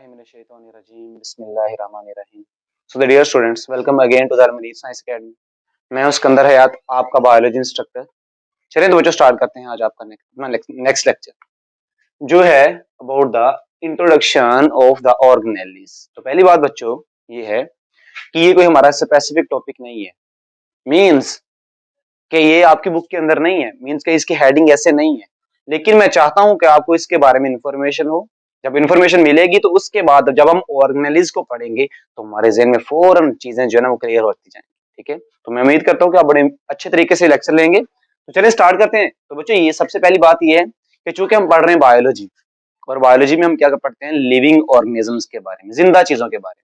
बिस्मिल्लाहिर्रहमानिर्रहीम बिस्मिल्लाहिर्रहमानिर्रहीम। So the dear students, welcome again to the Al-Manif Science Academy। मैं हूं सिकंदर हयात, आपका बायोलॉजी इंस्ट्रक्टर। चलिए तो बच्चों स्टार्ट करते हैं आज आपका नेक्स्ट लेक्चर जो है about the introduction of the organelles. तो पहली बात बच्चों ये है कि ये कोई हमारा स्पेसिफिक टॉपिक नहीं है, मीन्स कि ये आपकी बुक के अंदर नहीं है, मीन्स कि इसकी हेडिंग ऐसे नहीं है, लेकिन मैं चाहता हूं कि आपको इसके बारे में इंफॉर्मेशन हो। जब इंफॉर्मेशन मिलेगी तो उसके बाद जब हम ऑर्गेनेलिज को पढ़ेंगे तो हमारे ज़हन में फौरन चीजें जो है ना वो क्लियर होती जाएंगी। ठीक है, तो मैं उम्मीद करता हूं कि आप बड़े अच्छे तरीके से लेक्चर लेंगे। तो चलिए स्टार्ट करते हैं। तो बच्चों ये सबसे पहली बात ये है कि चूंकि हम पढ़ रहे हैं बायोलॉजी, और बायोलॉजी में हम क्या पढ़ते हैं, लिविंग ऑर्गेनिजम्स के बारे में, जिंदा चीजों के बारे में।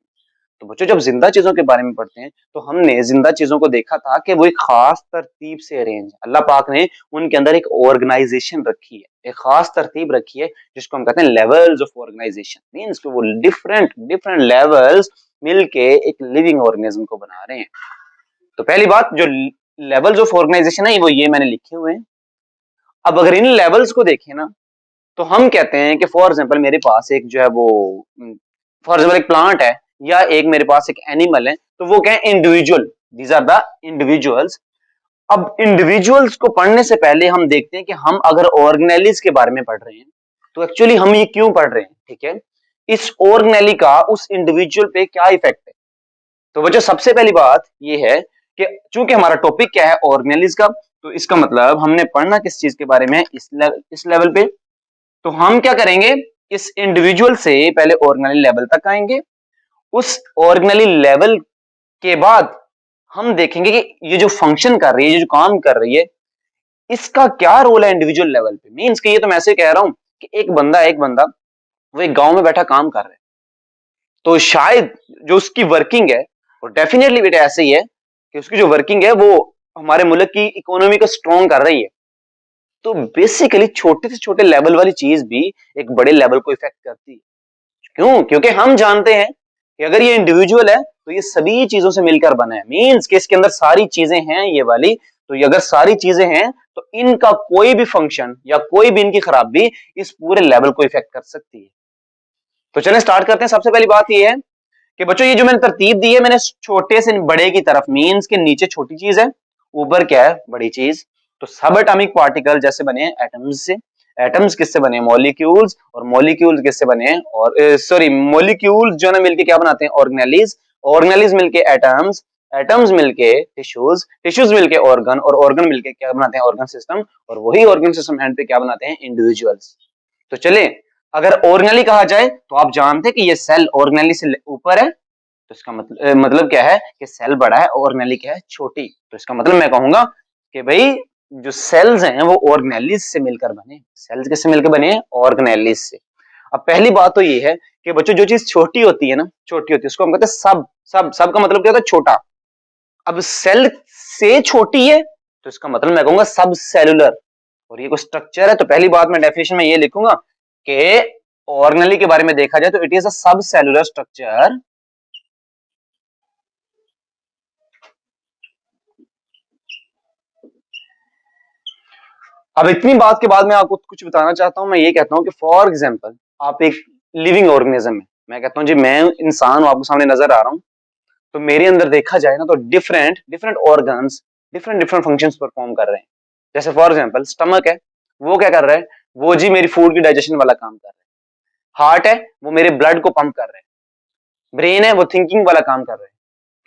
तो बच्चों जब जिंदा चीजों के बारे में पढ़ते हैं तो हमने जिंदा चीजों को देखा था कि वो एक खास तरतीब से अरेंज, अल्लाह पाक ने उनके अंदर एक ऑर्गेनाइजेशन रखी है, एक खास तरतीब रखी है जिसको हम कहते हैं लेवल्स ऑफ ऑर्गेनाइजेशन। मींस कि वो डिफरेंट डिफरेंट लेवल्स मिलके एक लिविंग ऑर्गेनिज्म को बना रहे हैं। तो पहली बात जो लेवल्स ऑफ ऑर्गेनाइजेशन है वो ये मैंने लिखे हुए हैं। अब अगर इन लेवल्स को देखें ना तो हम कहते हैं कि फॉर एग्जांपल मेरे पास एक जो है वो फॉर एग्जांपल एक प्लांट है या एक मेरे पास एक एनिमल है, तो वो क्या है, individual, these are the individuals. अब इंडिविजुअल्स को पढ़ने से पहले हम देखते हैं कि हम अगर ऑर्गेनेलिज के बारे में पढ़ रहे हैं तो एक्चुअली हम ये क्यों पढ़ रहे हैं। ठीक है, इस ऑर्गेनेली का उस इंडिविजुअल पे क्या इफेक्ट है। तो बच्चों सबसे पहली बात ये है कि चूंकि हमारा टॉपिक क्या है ऑर्गेनेलिज का, तो इसका मतलब हमने पढ़ना किस चीज के बारे में, इस लेवल पे। तो हम क्या करेंगे, इस इंडिविजुअल से पहले ऑर्गेनेली लेवल तक आएंगे। उस ऑर्गेनेली लेवल के बाद हम देखेंगे कि ये जो फंक्शन कर रही है, ये जो काम कर रही है, इसका क्या रोल है इंडिविजुअल लेवल पे। मींस कि ये तो मैं ऐसे कह रहा हूं कि एक बंदा वो एक गांव में बैठा काम कर रहा है, तो शायद जो उसकी वर्किंग है वो डेफिनेटली बेटा ऐसे ही है कि उसकी जो वर्किंग है वो हमारे मुल्क की इकोनॉमी को स्ट्रॉन्ग कर रही है। तो बेसिकली छोटे से छोटे लेवल वाली चीज भी एक बड़े लेवल को इफेक्ट करती है। क्यों? क्योंकि हम जानते हैं कि अगर ये इंडिविजुअल है तो ये सभी चीजों से मिलकर बना है, मींस कि इसके अंदर सारी चीजें हैं ये वाली। तो ये अगर सारी चीजें हैं तो इनका कोई भी फंक्शन या कोई भी इनकी खराबी इस पूरे लेवल को इफेक्ट कर सकती है। तो चलें स्टार्ट करते हैं। सबसे पहली बात ये है कि बच्चों ये जो मैंने तरतीब दी है, मैंने छोटे से बड़े की तरफ, मींस के नीचे छोटी चीज है, ऊपर क्या है, बड़ी चीज। तो सब एटॉमिक पार्टिकल जैसे बने हैं एटम्स से, एटम्स किससे बने हैं, मॉलिक्यूल्स, और मॉलिक्यूल्स किससे बने हैं, और सॉरी मॉलिक्यूल्स जो है मिलके क्या बनाते हैं, ऑर्गेनेलिज, ऑर्गेनेलिज मिलके एटम्स, एटम्स मिलके टिश्यूज, टिश्यूज मिलके ऑर्गन, और ऑर्गन मिलके क्या बनाते हैं, ऑर्गन सिस्टम, और वही ऑर्गन सिस्टम एंड पे क्या बनाते हैं, इंडिविजुअल्स। तो चले अगर ऑर्गेनेली कहा जाए तो आप जानते हैं कि ये सेल ऑर्गेनेली से ऊपर है, तो इसका मतलब क्या है कि सेल बड़ा है, ऑर्गेनेली क्या है, छोटी। तो इसका मतलब मैं कहूंगा कि भाई जो सेल्स हैं वो ऑर्गेनेलिज से मिलकर बने। सेल्स किससे मिलकर बने, ऑर्गेनेलिज से। अब पहली बात तो ये है कि बच्चों जो चीज छोटी होती है ना, छोटी होती है उसको हम कहते हैं सब। सब का मतलब क्या होता है, छोटा। अब सेल से छोटी है तो इसका मतलब मैं कहूंगा सब सेलुलर, और ये कोई स्ट्रक्चर है। तो पहली बात मैं डेफिनेशन में ये लिखूंगा कि ऑर्गेनेली के बारे में देखा जाए तो इट इज अ सब सेलुलर स्ट्रक्चर। अब इतनी बात के बाद मैं आपको कुछ बताना चाहता हूं। मैं ये कहता हूं कि फॉर एग्जांपल आप एक लिविंग ऑर्गेनिज्म है, मैं कहता हूं जी मैं इंसान हूं, आपको सामने नजर आ रहा हूं, तो मेरे अंदर देखा जाए ना तो different different organs different different functions perform कर रहे हैं। जैसे फॉर एग्जांपल स्टमक है, वो क्या कर रहा है, वो जी मेरी फूड की डाइजेशन वाला काम कर रहा है। हार्ट है, वो मेरे ब्लड को पंप कर रहे हैं। ब्रेन है, वो थिंकिंग वाला काम कर रहे हैं।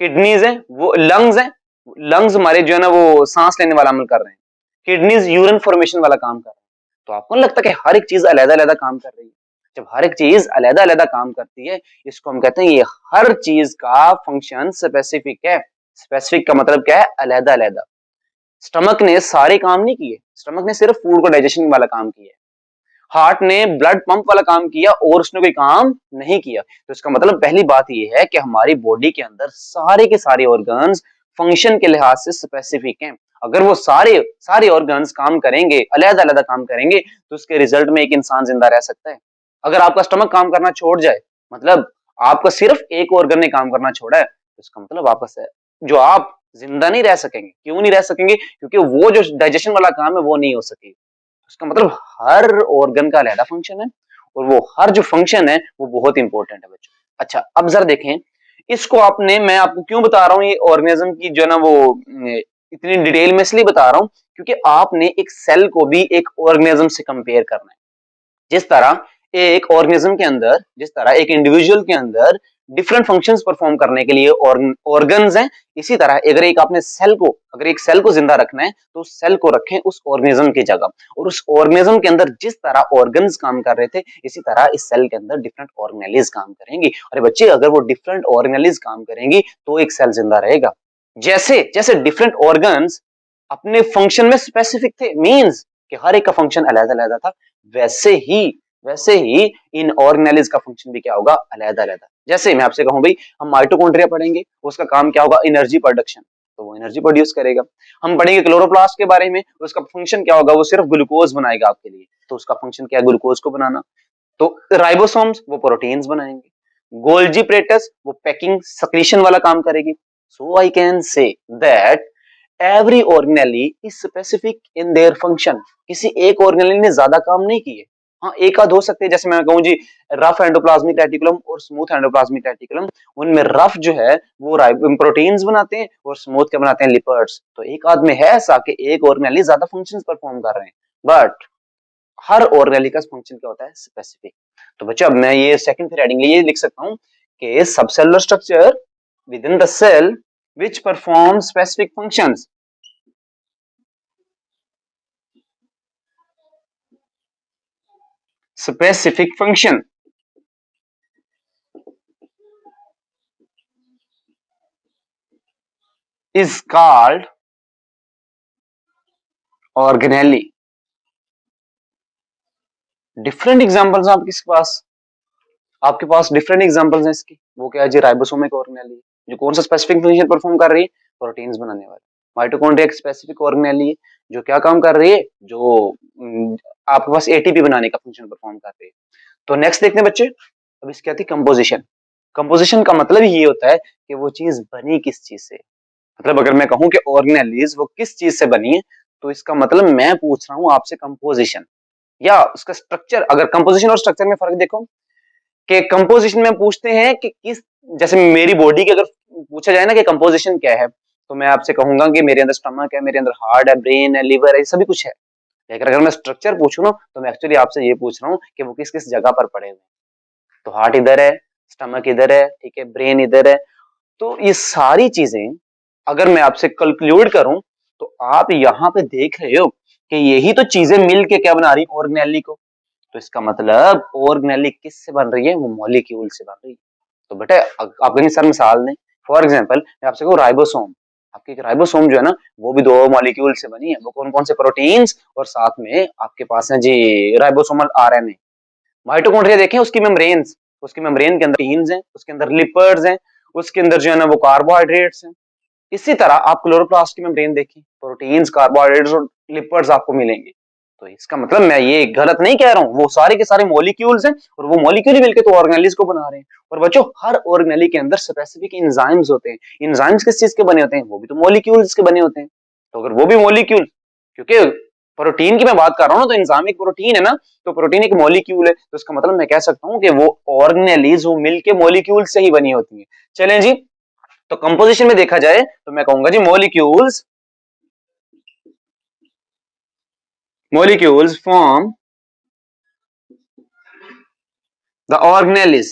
किडनीज है, वो लंग्स है, लंग्स हमारे जो है ना वो सांस लेने वाला अमल कर रहे हैं। किडनीज यूरिन फॉर्मेशन वाला काम कर रहे हैं। तो आपको नहीं लगता कि हर एक चीज अलग अलग काम कर रही है। जब हर एक चीज अलग अलग काम करती है, इसको हम कहते हैं ये हर चीज का फंक्शन स्पेसिफिक है। स्पेसिफिक का मतलब क्या है, अलग अलग। स्टमक ने सारे काम नहीं किए, स्टमक ने सिर्फ फूड को डाइजेशन वाला काम किया। हार्ट ने ब्लड पंप वाला काम किया और उसने कोई काम नहीं किया। तो इसका मतलब पहली बात यह है कि हमारी बॉडी के अंदर सारे के सारे ऑर्गन्स फंक्शन के लिहाज से स्पेसिफिक हैं। अगर वो सारे सारे ऑर्गन्स काम करेंगे, अलग अलग काम करेंगे, तो उसके रिजल्ट में एक इंसान जिंदा रह सकता है। अगर आपका स्टमक काम करना छोड़ जाए, मतलब आपका सिर्फ एक ऑर्गन ने काम करना छोड़ा है, तो इसका मतलब आपस जो आप जिंदा नहीं रह सकेंगे। क्यों नहीं रह सकेंगे, क्योंकि वो जो डाइजेशन वाला काम है वो नहीं हो सकेगा। इसका मतलब हर ऑर्गन का अलग फंक्शन है और वो हर जो फंक्शन है वो बहुत इंपॉर्टेंट है बच्चों। अच्छा अब जरा देखें इसको, आपने, मैं आपको क्यों बता रहा हूँ ये ऑर्गेनिज्म की जो है ना वो इतनी डिटेल में इसलिए बता रहा हूँ क्योंकि आपने एक सेल को भी एक ऑर्गेनिज्म से कंपेयर करना है। जिस तरह एक ऑर्गेनिज्म के अंदर, जिस तरह एक इंडिविजुअल के अंदर डिफरेंट फंक्शंस परफॉर्म करने के लिए ऑर्गन्स हैं, इसी तरह अगर एक आपने सेल को, अगर एक सेल को जिंदा रखना है तो उस सेल को रखें उस ऑर्गेनिज्म की जगह, और उस ऑर्गेनिज्म के अंदर जिस तरह ऑर्गन्स काम कर रहे थे इसी तरह इस सेल के अंदर डिफरेंट ऑर्गेनेलिज काम करेंगी। अरे बच्चे अगर वो डिफरेंट ऑर्गेनेलिज काम करेंगी तो एक सेल जिंदा रहेगा। जैसे जैसे डिफरेंट ऑर्गन्स अपने फंक्शन में स्पेसिफिक थे, मींस कि हर एक का फंक्शन अलग-अलग था, वैसे ही इन ऑर्गेनेलिज का फंक्शन भी क्या होगा, अलग-अलग। जैसे मैं आपसे कहूं भाई हम माइटोकॉन्ड्रिया पढ़ेंगे, उसका काम क्या होगा, एनर्जी प्रोडक्शन, तो वो एनर्जी प्रोड्यूस करेगा। हम पढ़ेंगे क्लोरोप्लास्ट के बारे में, उसका फंक्शन क्या होगा, वो सिर्फ ग्लूकोज बनाएगा आपके लिए, तो उसका फंक्शन क्या है, ग्लूकोज को बनाना। तो राइबोसोम्स वो प्रोटीन्स बनाएंगे, गोल्जी प्रेटस वो पैकिंग सक्रीशन वाला काम करेगी। So I can say that every organelle is specific in their function. किसी एक ऑर्गेनेली ने ज्यादा काम नहीं किए, हाँ एक आध हो सकते हैं, जैसे मैं कहूं जी रफ एंडोप्लाज्मिक रेटिकुलम और स्मूथ एंडोप्लाज्मिक रेटिकुलम, उनमें रफ जो है वो प्रोटीन्स बनाते हैं और स्मूथ क्या बनाते हैं, लिपिड्स। तो एक आध में है ऐसा कि एक ऑर्गेनेली ज्यादा फंक्शंस परफॉर्म कर रहे हैं, बट हर ऑर्गेनेली का फंक्शन क्या होता है, स्पेसिफिक। तो बच्चों अब मैं ये सेकंड फिर हेडिंग लिए लिख सकता हूं कि subcellular structure within the cell which perform specific functions. Specific function is called organelle. Different examples हैं आपके पास डिफरेंट एग्जांपल्स हैं इसकी। वो क्या है जी, राइबोसोमिक ऑर्गेनेली जो कौन सा स्पेसिफिक फंक्शन परफॉर्म कर रही है, प्रोटीन्स बनाने वाली। माइटोकॉन्ड्रिया एक स्पेसिफिक ऑर्गेनेली है जो क्या काम कर रही है, जो आपके पास एटीपी बनाने का फंक्शन परफॉर्म कर रही है। तो नेक्स्ट देखते हैं बच्चे, अब इसकी आती है कंपोजिशन। कंपोजिशन का मतलब ये होता है कि वो चीज बनी किस चीज से। मतलब अगर मैं कहूं कि ऑर्गेनेलीज वो किस चीज से बनी है, तो इसका मतलब मैं पूछ रहा हूं आपसे कंपोजिशन या उसका स्ट्रक्चर। अगर कंपोजिशन और स्ट्रक्चर में फर्क देखो कि कंपोजिशन में पूछते हैं कि किस, जैसे मेरी बॉडी की अगर पूछा जाए ना कि कंपोजिशन क्या है, तो मैं आपसे कहूंगा कि मेरे अंदर स्टमक है, मेरे अंदर हार्ट है, ब्रेन है, लिवर है, सभी कुछ है। लेकिन अगर मैं स्ट्रक्चर पूछूं ना तो मैं एक्चुअली आपसे ये पूछ रहा हूँ कि वो किस किस जगह पर पड़े हुए। तो हार्ट इधर है, स्टमक इधर है, ठीक है, ब्रेन इधर है। तो ये सारी चीजें अगर मैं आपसे कंक्लूड करूं तो आप यहाँ पे देख रहे हो कि यही तो चीजें मिल के क्या बना रही ऑर्गेनेली को। तो इसका मतलब ऑर्गेनेली किससे बन रही है, वो मॉलिक्यूल से बन रही है। तो बेटा आप कहेंगे सर मिसाल दें, फॉर एग्जांपल मैं आपसे कहूँ राइबोसोम, आपकी राइबोसोम जो है ना वो भी दो मॉलिक्यूल से बनी है। वो कौन कौन से, प्रोटीन्स और साथ में आपके पास है जी राइबोसोमल आरएनए। माइटोकॉन्ड्रिया देखें उसकी मेम्ब्रेन के अंदर प्रोटीन्स हैं, उसके अंदर लिपिड्स हैं, उसके अंदर जो है ना वो कार्बोहाइड्रेट्स हैं। इसी तरह आप क्लोरोप्लास्ट की मेम्ब्रेन देखिए, प्रोटीन्स, कार्बोहाइड्रेट्स और लिपिड्स आपको मिलेंगे। तो इसका मतलब मैं ये गलत नहीं कह रहा हूं, वो सारे के सारे मॉलिक्यूल्स हैं और वो मॉलिक्यूल ही मिलकर तो ऑर्गेनेलिज को बना रहे हैं। और बच्चों हर ऑर्गेनेली के अंदर स्पेसिफिक एंजाइम्स होते हैं। एंजाइम्स किस चीज के बने होते हैं, वो भी तो मॉलिक्यूल्स के बने होते हैं। तो अगर वो भी मॉलिक्यूल, क्योंकि प्रोटीन की मैं बात कर रहा हूं ना, तो एंजाइम एक प्रोटीन है ना, तो प्रोटीन एक मॉलिक्यूल है, तो इसका मतलब मैं कह सकता हूं कि वो ऑर्गेनेलीज वो मिलके मॉलिक्यूल से ही बनी होती है। चलें जी, तो कंपोजिशन में देखा जाए तो मैं कहूंगा जी मॉलिक्यूल्स फॉर्म द ऑर्गेनेलिज।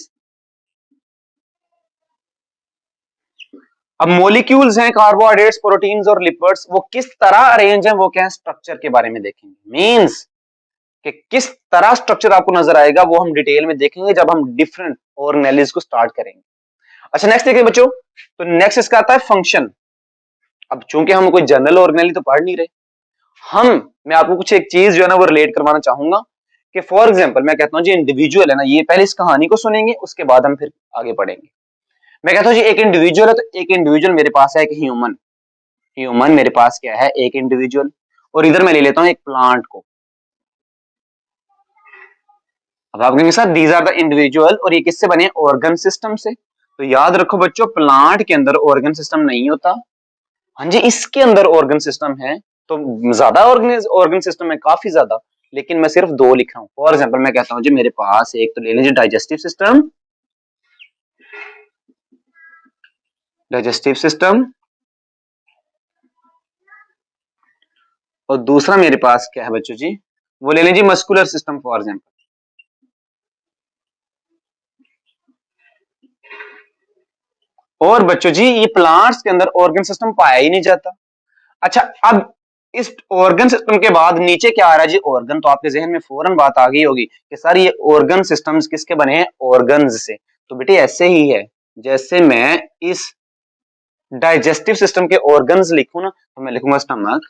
अब मॉलिक्यूल्स हैं, कार्बोहाइड्रेट्स, प्रोटीन्स और लिपिड्स, वो किस तरह अरेंज हैं, वो क्या है, स्ट्रक्चर के बारे में देखेंगे। मींस कि किस तरह स्ट्रक्चर आपको नजर आएगा वो हम डिटेल में देखेंगे जब हम डिफरेंट ऑर्गेनेलिज को स्टार्ट करेंगे। अच्छा नेक्स्ट देखिए बच्चों, तो नेक्स्ट इसका आता है फंक्शन। अब चूंकि हम कोई जनरल ऑर्गेनेली तो पढ़ नहीं रहे, मैं आपको कुछ एक चीज जो है ना वो रिलेट करवाना चाहूंगा कि फॉर एग्जांपल मैं कहता हूं जी इंडिविजुअल है ना, ये पहले इस कहानी को सुनेंगे उसके बाद हम फिर आगे पढ़ेंगे। मैं कहता हूं जी एक इंडिविजुअल है, तो एक इंडिविजुअल मेरे पास है, एक ह्यूमन, मेरे पास क्या है, एक इंडिविजुअल। और इधर मैं ले लेता हूं एक प्लांट को। अब आप कहेंगे sir these are the individual, और ये किससे बने, ऑर्गन सिस्टम से। तो याद रखो बच्चों प्लांट के अंदर ऑर्गन सिस्टम नहीं होता। हाँ जी इसके अंदर ऑर्गन सिस्टम है, तो ज्यादा ऑर्गन सिस्टम है, काफी ज्यादा। लेकिन मैं सिर्फ दो लिख रहा हूं। फॉर एग्जाम्पल मैं कहता हूं जी मेरे पास एक तो ले लीजिए डाइजेस्टिव सिस्टम, और दूसरा मेरे पास क्या है बच्चों जी, वो ले लीजिए मस्कुलर सिस्टम फॉर एग्जाम्पल। और बच्चों जी ये प्लांट्स के अंदर ऑर्गन सिस्टम पाया ही नहीं जाता। अच्छा, अब इस ऑर्गन सिस्टम के बाद नीचे क्या आ रहा है जी, ऑर्गन। तो आपके जहन में फौरन बात आ गई होगी कि सर ये ऑर्गन सिस्टम्स किसके बने हैं, ऑर्गन्स से। तो बेटे ऐसे ही है, जैसे मैं इस डाइजेस्टिव सिस्टम के ऑर्गन्स लिखूं ना, तो मैं लिखूंगा stomach,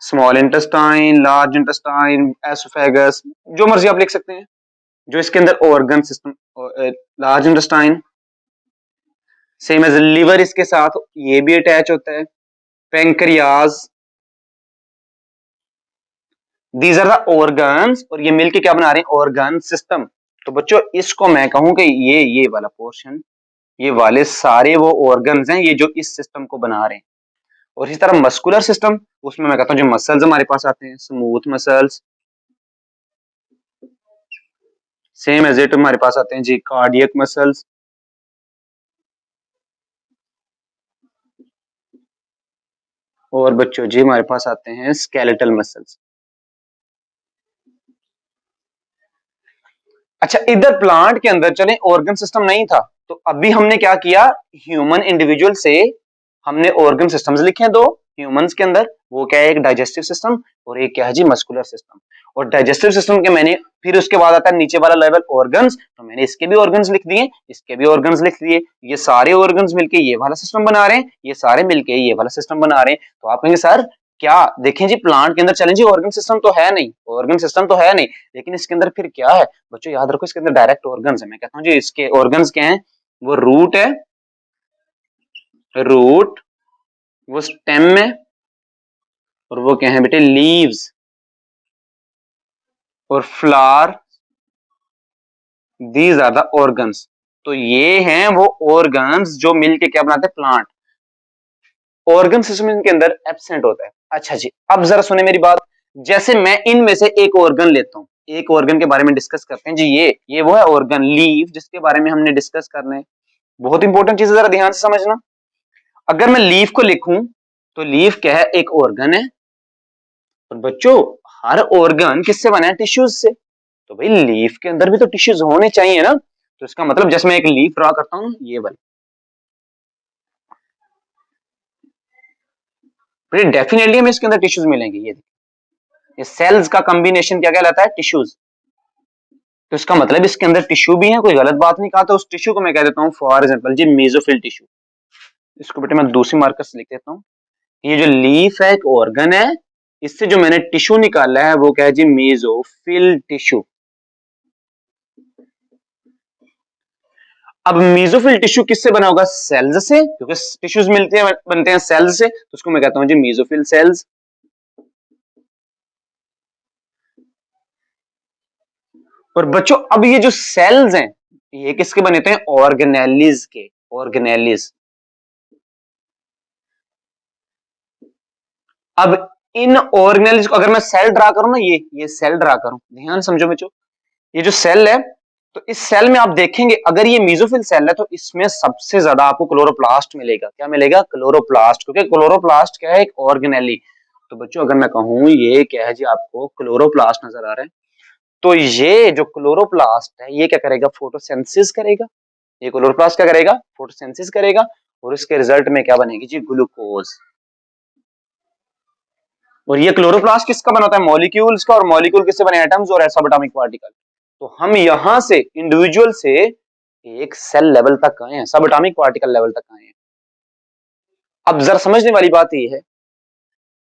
small intestine, large intestine, oesophagus, जो मर्जी आप लिख सकते हैं जो इसके अंदर organ system. Large intestine, same as liver, इसके साथ ये भी अटैच होता है, pancreas, these are the organs, और ये मिलके क्या बना रहे हैं, ऑर्गन सिस्टम। तो बच्चों इसको मैं कहूं कि ये वाला पोर्शन, ये वाले सारे वो ऑर्गन्स हैं ये जो इस सिस्टम को बना रहे हैं। और इसी तरह मस्कुलर सिस्टम, उसमें मैं कहता हूं जो मसल्स हमारे पास आते हैं, smooth muscles, same as it हमारे पास आते हैं जी कार्डियक मसल्स, और बच्चों जी हमारे पास आते हैं स्केलेटल मसल्स। अच्छा, इधर प्लांट के अंदर चले ऑर्गन सिस्टम नहीं था, तो अभी हमने क्या किया, ह्यूमन इंडिविजुअल से हमने ऑर्गन सिस्टम्स लिखे हैं दो ह्यूमंस के अंदर। वो क्या है, एक डाइजेस्टिव सिस्टम और एक क्या है जी मस्कुलर सिस्टम। और डाइजेस्टिव सिस्टम के मैंने फिर उसके बाद आता है नीचे वाला लेवल ऑर्गन्स, तो मैंने इसके भी ऑर्गन्स लिख दिए, इसके भी ऑर्गन्स लिख दिए। ये सारे ऑर्गन्स मिलके ये वाला सिस्टम बना रहे हैं, ये सारे मिलके ये वाला सिस्टम बना रहे हैं। तो आप कहेंगे सर क्या, देखें जी प्लांट के अंदर चलें जी ऑर्गन सिस्टम तो है नहीं, ऑर्गन सिस्टम तो है नहीं, लेकिन इसके अंदर फिर क्या है बच्चों, याद रखो इसके अंदर डायरेक्ट ऑर्गन्स है। मैं कहता हूँ जी इसके ऑर्गन्स क्या है, वो रूट है, रूट, वो स्टेम में, और वो क्या है बेटे, लीव्स और flower, these are the organs. तो ये हैं वो ऑर्गन्स जो मिलके क्या बनाते हैं, प्लांट। ऑर्गन सिस्टम इनके अंदर एब्सेंट होता है। अच्छा जी, अब जरा सुने मेरी बात, जैसे मैं इनमें से एक ऑर्गन लेता हूं, एक ऑर्गन के बारे में डिस्कस करते हैं जी, ये वो है ऑर्गन लीव जिसके बारे में हमने डिस्कस करना है। बहुत इंपॉर्टेंट चीज है, जरा ध्यान से समझना। अगर मैं लीफ को लिखूं तो लीफ क्या है, एक ऑर्गन है। और बच्चों हर ऑर्गन किससे बना है, टिश्यूज से। तो भाई लीफ के अंदर भी तो टिश्यूज होने चाहिए ना। तो इसका मतलब जैसे मैं एक लीफ ड्रा करता हूं, ये वाली, फिर डेफिनेटली हमें इसके अंदर टिश्यूज मिलेंगे। ये सेल्स का कॉम्बिनेशन क्या कहलाता है, टिश्यूज। तो इसका मतलब इसके अंदर टिश्यू भी है, कोई गलत बात नहीं कहा। तो उस टिश्यू को मैं कह देता हूं फॉर एग्जांपल जी मेसोफिल टिश्यू। इसको बेटे मैं दूसरी मार्कर से लिख देता हूं। ये जो लीफ है एक ऑर्गन है, इससे जो मैंने टिश्यू निकाला है वो क्या है जी, मेसोफिल टिश्यू। अब मेसोफिल टिश्यू किससे बना होगा, सेल्स से, क्योंकि टिश्यूज मिलते हैं बनते हैं सेल्स से। तो उसको मैं कहता हूं जी मेसोफिल सेल्स। और बच्चों अब ये जो सेल्स हैं ये किसके बने होते हैं, ऑर्गेनेलिज के, ऑर्गेनेलिज। अब इन ऑर्गेनेलिज को अगर मैं सेल ड्रा करूं ना, ये सेल ड्रा करूं, ध्यान समझो बच्चों, ये जो सेल है, तो इस सेल में आप देखेंगे अगर ये मेसोफिल सेल है तो इसमें सबसे ज्यादा आपको क्लोरोप्लास्ट मिलेगा। क्या मिलेगा, क्लोरोप्लास्ट, क्योंकि क्लोरोप्लास्ट क्या है, एक ऑर्गेनेली। तो बच्चों अगर मैं कहूं ये क्या है जी, आपको क्लोरोप्लास्ट नजर आ रहा है, तो ये जो क्लोरोप्लास्ट है ये क्या करेगा, फोटोसिंथेसिस करेगा। ये क्लोरोप्लास्ट क्या करेगा, फोटोसिंथेसिस करेगा, और इसके रिजल्ट में क्या बनेगी जी, ग्लूकोज। और ये क्लोरोप्लास्ट किसका बनाता है, मॉलिक्यूल्स का, और मॉलिक्यूल किससे बने, एटम्स और सबएटॉमिक पार्टिकल। तो हम यहां से इंडिविजुअल से एक सेल लेवल तक आए हैं, सबएटॉमिक पार्टिकल लेवल तक आए हैं। अब जरा समझने वाली बात यह है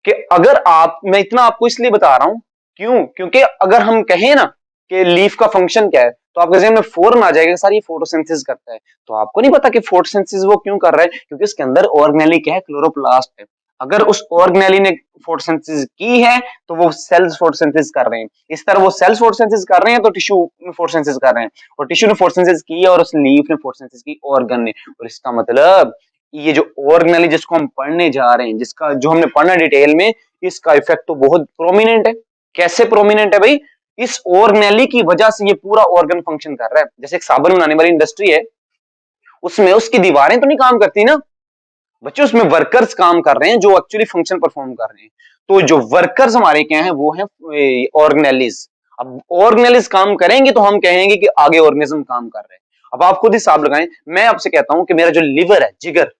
कि अगर आप, मैं इतना आपको इसलिए बता रहा हूं, क्यों, क्योंकि अगर हम कहें ना कि लीफ का फंक्शन क्या है, तो आपके जहन में फौरन आ जाएगा सर ये फोटोसिंथेसिस करता है। तो आपको नहीं पता कि फोटोसिंथेसिस वो क्यों कर रहा है, क्योंकि इसके अंदर ऑर्गेनेली क्या है, क्लोरोप्लास्ट है। अगर उस ऑर्गेनेली ने फोटोसिंथेसिस की है तो वो सेल्स फोटोसिंथेसिस कर रहे हैं। इस तरह वो सेल्स फोटोसिंथेसिस कर रहे हैं तो टिश्यू में फोटोसिंथेसिस कर रहे हैं, और टिश्यू ने फोटोसिंथेसिस की है और उस लीफ ने फोटोसिंथेसिस की ऑर्गन ने। और इसका मतलब ये जो ऑर्गेनेली जिसको हम पढ़ने जा रहे हैं, जिसका जो हमने पढ़ना डिटेल में, इसका इफेक्ट तो बहुत प्रोमिनेंट है। कैसे प्रोमिनेंट है भाई? इस ऑर्गेनेली की वजह से ये पूरा ऑर्गन फंक्शन कर रहा है। जैसे एक साबुन बनाने वाली इंडस्ट्री है, उसमें उसकी दीवारें तो नहीं काम करती ना बच्चों, उसमें वर्कर्स काम कर रहे हैं जो एक्चुअली फंक्शन परफॉर्म कर रहे हैं। तो जो वर्कर्स हमारे क्या हैं, वो हैं ऑर्गेनेलिज। अब ऑर्गेनेलिज काम करेंगे तो हम कहेंगे कि आगे ऑर्गेनिज्म काम कर रहे हैं। अब आप खुद हिसाब लगाएं, मैं आपसे कहता हूं कि मेरा जो लिवर है, जिगर,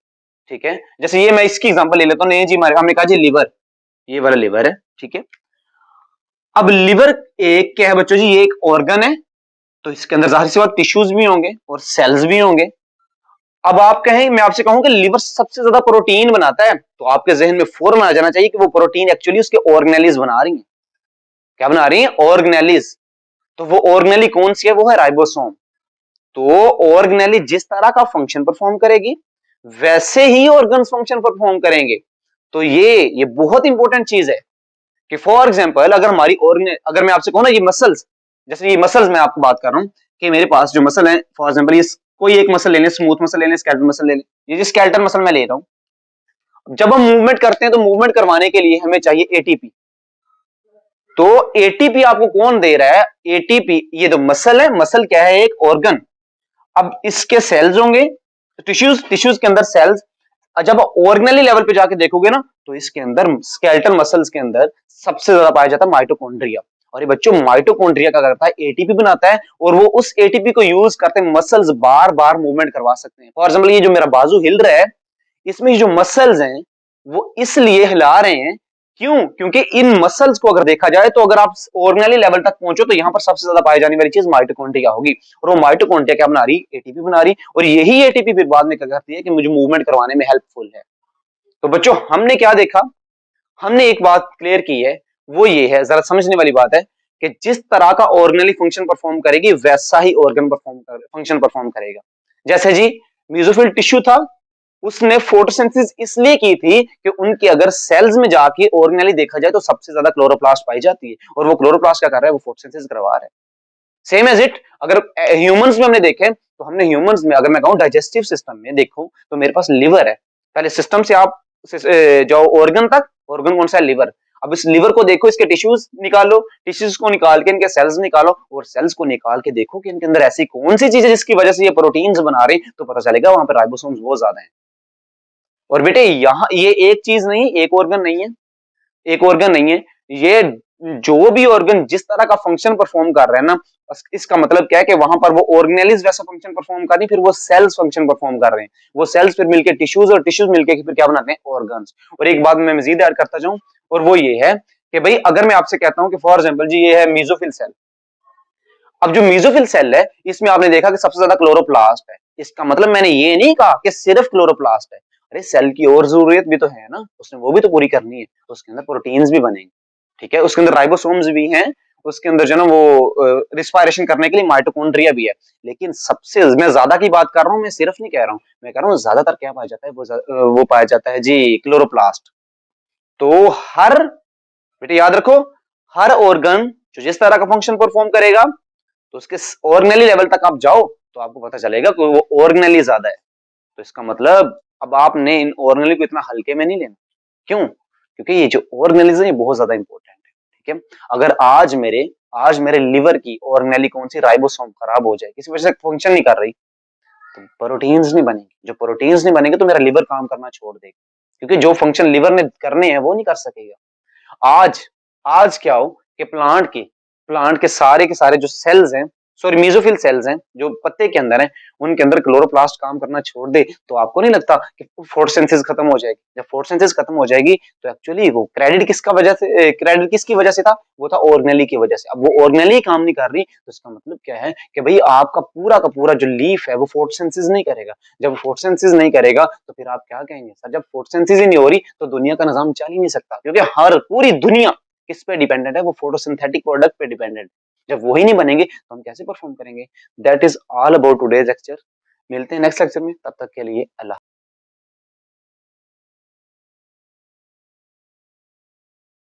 ठीक है, जैसे ये मैं इसकी एग्जांपल ले लेता हूं, नहीं जी हमने कहा जी लिवर, ये वाला लिवर है, ठीक है। अब लिवर एक क्या है बच्चों जी, ये एक ऑर्गन है, तो इसके अंदर जाहिर सी बात टिश्यूज भी होंगे और सेल्स भी होंगे। अब आप कहें, मैं आपसे कहूं कि लिवर सबसे ज्यादा प्रोटीन बनाता है, तो आपके जहन में फौरन आ जाना चाहिए कि वो प्रोटीन एक्चुअली उसके ऑर्गेनेलिज बना रही है। क्या बना रही है? ऑर्गेनेलिज। तो वो ऑर्गेनेली कौन सी है? वो है राइबोसोम। तो ऑर्गेनेली जिस तरह का फंक्शन परफॉर्म करेगी, वैसे ही ऑर्गन फंक्शन परफॉर्म करेंगे। तो ये बहुत इंपॉर्टेंट चीज है कि फॉर एग्जांपल अगर हमारी ऑर्गन, अगर मैं आपसे कहूं ना ये मसल्स, जैसे ये मसल्स मैं आपको बात कर रहा हूं कि मेरे पास जो मसल है, फॉर एग्जांपल ये कोई एक मसल ले लें, स्मूथ मसल ले लें, स्केलेटल मसल ले लें, ये जो स्केलेटल मसल मैं ले रहा हूं, जब हम मूवमेंट करते हैं तो मूवमेंट करवाने के लिए हमें चाहिए एटीपी। तो एटीपी आपको कौन दे रहा है? एटीपी ये तो मसल है, मसल क्या है? एक ऑर्गन। अब इसके सेल्स होंगे, टिश्यूज, टिश्यूज के अंदर सेल्स। जब ऑर्गेनेली लेवल पे जाके देखोगे ना, तो इसके अंदर स्केलेटल मसल्स के अंदर सबसे ज्यादा पाया जाता है माइटोकॉन्ड्रिया। और ये बच्चों माइटोकॉन्ड्रिया क्या करता है? एटीपी बनाता है, और वो उस एटीपी को यूज करते हैं मसल्स बार बार मूवमेंट करवा सकते हैं। फॉर एग्जाम्पल ये जो मेरा बाजू हिल रहा है, इसमें जो मसल्स हैं वो इसलिए हिला रहे हैं, क्यों? क्योंकि इन मसल्स को अगर देखा जाए तो अगर आप ऑर्गेनेली लेवल तक पहुंचो तो यहां पर सबसे ज्यादा पाई जाने वाली चीज माइटोकॉन्ड्रिया होगी, और वो माइटोकॉन्ड्रिया क्या बना रही? एटीपी बना रही, और यही एटीपी फिर बाद में क्या करती है कि मुझे मूवमेंट करवाने में हेल्पफुल है। तो बच्चों हमने क्या देखा? हमने एक बात क्लियर की है, वो ये है, जरा समझने वाली बात है कि जिस तरह का ऑर्गेनली फंक्शन परफॉर्म करेगी, वैसा ही ऑर्गन फंक्शन परफॉर्म करेगा। जैसे जी म्यूजोफिल टिश्यू था, उसने फोटोसिंथेसिस इसलिए की थी कि उनके अगर सेल्स में जाके ऑर्गेनली देखा जाए तो सबसे ज्यादा क्लोरोप्लास्ट पाई जाती है, और वो क्लोरोप्लास्ट क्या कर रहा है? वो फोटोसिंथेसिस करवा रहा है। सेम एज इट अगर ह्यूमंस में हमने देखे, तो हमने ह्यूमंस में अगर मैं कहूं डाइजेस्टिव सिस्टम में देखो, तो मेरे पास लिवर है। पहले सिस्टम से आप जाओ ऑर्गन तक, ऑर्गन कौन सा है? लिवर। अब इस लिवर को देखो, इसके टिश्यूज निकालो, टिश्यूज को निकाल के इनके सेल्स निकालो, और सेल्स को निकाल के देखो कि इनके अंदर ऐसी कौन सी चीज है जिसकी वजह से ये प्रोटीन्स बना रही, तो पता चलेगा वहां पर राइबोसोम्स बहुत ज्यादा है। और बेटे यहाँ ये एक चीज नहीं, एक ऑर्गन नहीं है, एक ऑर्गन नहीं है, ये जो भी ऑर्गन जिस तरह का फंक्शन परफॉर्म कर रहे हैं ना, इसका मतलब क्या है कि वहां पर वो ऑर्गेनेलिज वैसा फंक्शन परफॉर्म कर रही, फिर वो सेल्स फंक्शन परफॉर्म कर रहे हैं, वो सेल्स फिर मिलके टिश्यूज, और टिश्यूज मिलके फिर क्या बनाते हैं? ऑर्गन्स। और एक बात मैं मजीद ऐड करता जाऊं, और वो ये है कि भाई अगर मैं आपसे कहता हूं कि फॉर एग्जाम्पल जी ये है मीजोफिल सेल। अब जो मीजोफिल सेल है, इसमें आपने देखा कि सबसे ज्यादा क्लोरोप्लास्ट है। इसका मतलब मैंने ये नहीं कहा कि सिर्फ क्लोरोप्लास्ट है, अरे सेल की और जरूरत भी तो है ना, उसने वो भी तो पूरी करनी है, तो उसके अंदर प्रोटीन्स भी बनेंगे, ठीक है, उसके अंदर राइबोसोम्स भी हैं, उसके अंदर जो ना वो रिस्पायरेशन करने के लिए माइटोकॉन्ड्रिया भी है। लेकिन सबसे मैं ज्यादा की बात कर रहा हूँ, मैं सिर्फ नहीं कह रहा हूँ, मैं कह रहा हूँ ज्यादातर क्या पाया जाता है? वो पाया जाता है जी क्लोरोप्लास्ट। तो हर, बेटे याद रखो, हर ऑर्गन जो जिस तरह का फंक्शन परफॉर्म करेगा, तो उसके ऑर्गेनेली लेवल तक आप जाओ तो आपको पता चलेगा कि वो ऑर्गेनेली ज्यादा है। तो इसका मतलब अब आपने इन ऑर्गेनेली को इतना हल्के में नहीं लेना। क्यों? क्योंकि ये जो ऑर्गेनेलिज है ये बहुत ज्यादा इंपॉर्टेंट है, ठीक है। अगर आज मेरे लिवर की ऑर्गेनेली कौन सी? राइबोसोम खराब हो जाए, किसी वजह से फंक्शन नहीं कर रही, तो प्रोटीन्स नहीं बनेंगे। जो प्रोटीन्स नहीं बनेंगे तो मेरा लिवर काम करना छोड़ देगा, क्योंकि जो फंक्शन लिवर ने करने हैं वो नहीं कर सकेगा। आज आज क्या हो कि प्लांट के सारे जो सेल्स हैं, सॉरी मीजोफिल सेल्स हैं जो पत्ते के अंदर हैं, उनके अंदर क्लोरोप्लास्ट काम करना छोड़ दे, तो आपको नहीं लगता कि फोटोसिंथेसिस खत्म हो जाएगी? जब फोटोसिंथेसिस खत्म हो जाएगी तो एक्चुअली वो क्रेडिट किसकी वजह से था? वो था ऑर्गेनेली की वजह से। अब वो ऑर्गेनेली काम नहीं कर रही, तो इसका मतलब क्या है कि भाई आपका पूरा का पूरा जो लीफ है वो फोटोसिंथेसिस नहीं करेगा। जब फोटोसिंथेसिस नहीं करेगा तो फिर आप क्या कहेंगे? सर जब फोटोसिंथेसिस ही नहीं हो रही तो दुनिया का निजाम चल ही नहीं सकता, क्योंकि हर पूरी दुनिया किस पे डिपेंडेंट है? वो फोटोसिंथेटिक प्रोडक्ट पे डिपेंडेंट। जब वही नहीं बनेंगे तो हम कैसे परफॉर्म करेंगे? That is all about today's lecture. मिलते हैं नेक्स्ट लेक्चर में, तब तक के लिए अल्लाह।